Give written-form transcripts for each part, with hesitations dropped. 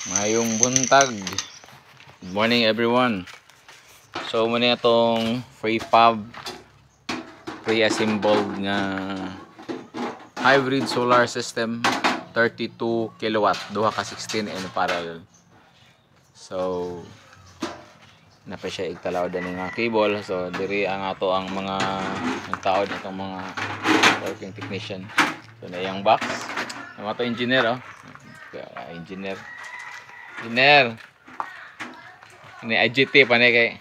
Mayong buntag. Good morning everyone. So muna itong pre-assembled nga hybrid solar system 32 kilowatt duha ka 16 in parallel. So napay siya igtalaw din nga cable. So diri ang ato ang mga nagtaod itong mga working technician. So na yung box ang ato engineer engineer ini IGT pa na kay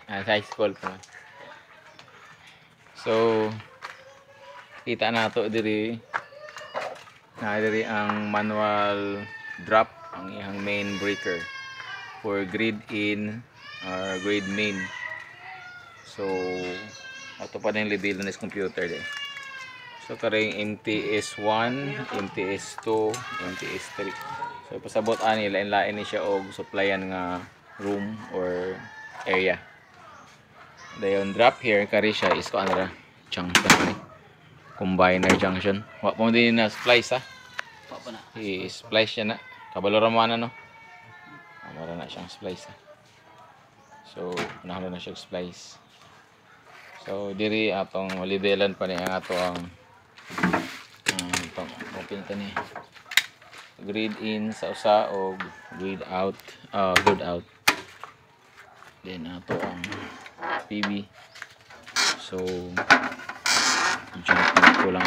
high school pa. So kita na to diri ang manual drop ang iyang main breaker for grid in or grid main. So ato pa din lidil na computer de. So karing MTS1, MTS2, MTS3. So pasabot ani lain-lain ni siya og supplyan nga room or area. Dayon drop here kari siya is ko anara junction ni. Combiner junction. Wa mo din na splice ha. Wa pa na. I-splice siya na. Kabalo ra man no. Amara na siyang splice ha. So nahalo na siya splice. So diri atong walidelan pa ni ang ato ang open tani grid in sa usa o grid out good out. Then ato ang PB. So jump ko lang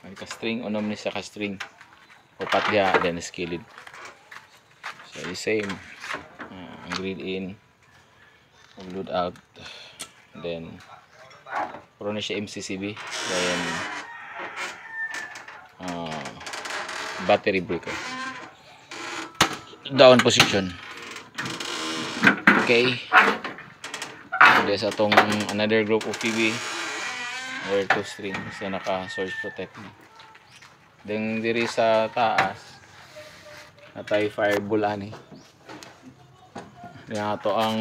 may ka string unom ni sa ka string upat dia then skilled. So the same ang grid in load out then puro na siya MCCB then battery breaker down position. Okay, there's atong another group of PB or 2 strings na naka source protect. Then diri sa taas natay fireball ani yan ato ang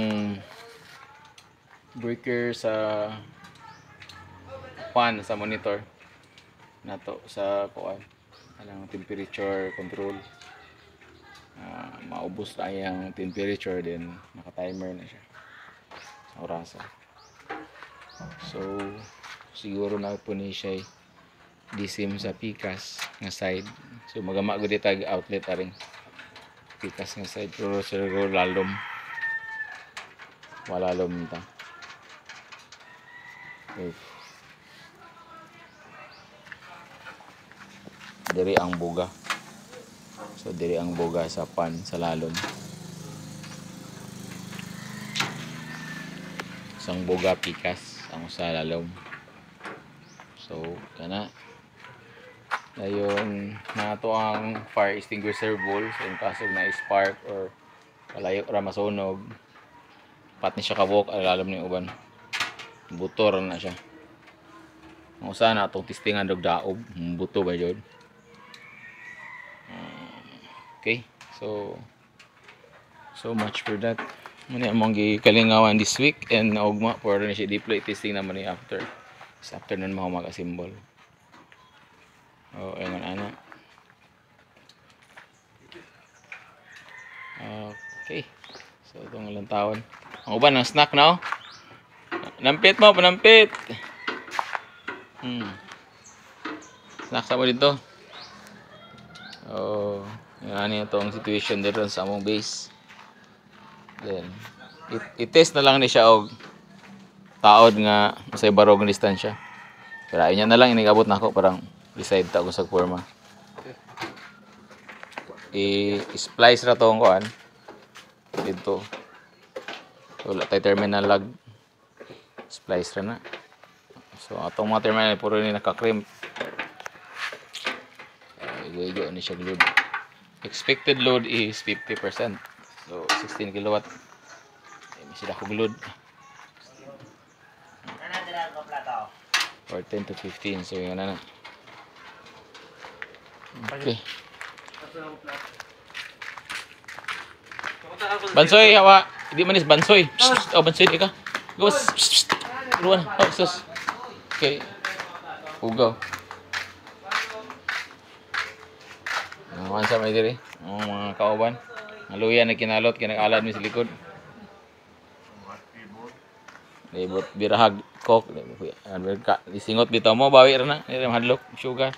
breaker sa fan sa monitor nato sa kuan anang temperature control. Maubos na yung temperature din naka-timer na siya sa orasa. So siguro na po ni siya disim sa pikas nga side. So magama gud tag outlet aring pikas nga side pero siguro lalom wala lom ta. Diri ang buga. So diri ang buga sa pan sa lalom. Isang buga pikas ang sa lalom. So kana dayon nato ang fire extinguisher bowl. So in kaso na spark or kalayo ra masunog pat ni siya kabok ang lalom ni uban. Butor na siya. Ang usa na atong testingan dog daob, buto ba jud. Okay, so much for that. Muna among gikalingawan this week and naugma for na siya deploy testing naman ni after. This afternoon mo mag-assemble. Oh, ayun ana. Okay. So itong ilang taon. Ang uban ng snack na oh. Nampit mo, panampit. Snack sa mo dito. Oh, yan itong situation dito sa among base. Then i-test na lang ni siya og taod nga sa barog ng distansya. Pero ayun na lang inigabot na ako parang decide ta ko sa forma. I-splice ra tong kuan dito. Wala tay terminal lag. Splice ra na. So atong mga terminal puro ni naka-crimp. Igo ni siya load. Expected load is 50%. So 16 kilowatt. May sila kog load. Or 10 to 15. So yun na. Okay. Bansoy hawa. Hindi man is bansoy. Oh bansoy di ka. Go. Ruan. Oh sus. Okay. Ugaw. Naman sa may diri. Mga kauban. Maluya na kinalot kinag-alad mi sa likod. Libot birahag kok. Isingot bitaw mo bawi ra na. Dili mahadlok sugar.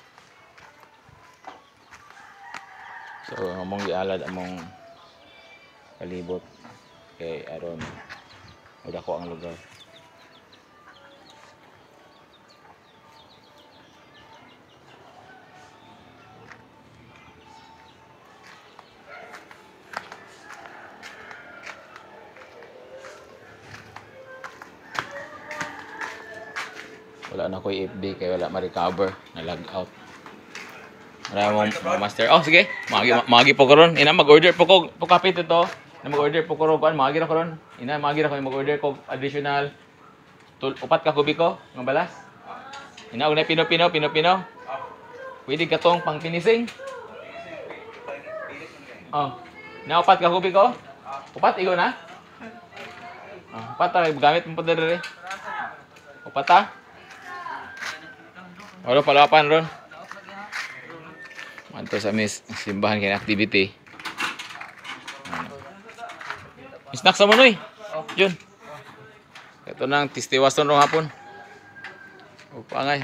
So among gialad among kalibot kay aron udah ko ang lugar. Wala na ko FB kay wala ma-recover, na-log out. Maraming mga master. Oh, sige. Magi po ko ron. Ina mag-order po ko. Kapit ito. Na mag-order po ko ron. Magi na ko ron. Ina magi na ko mag-order ko additional 4 ka kubiko ng balas. Ina una pino. Pwede ka tong pang finishing. Oh. Na 4 ka kubiko. 4 igo na. Oh, 4 ta gamit mo pa dere. 4 ta. Wala palapan ron. Manto sa mis simbahan kay activity. Snack sa monoy. Jun. Ito nang tistiwason rong hapon. Upangay.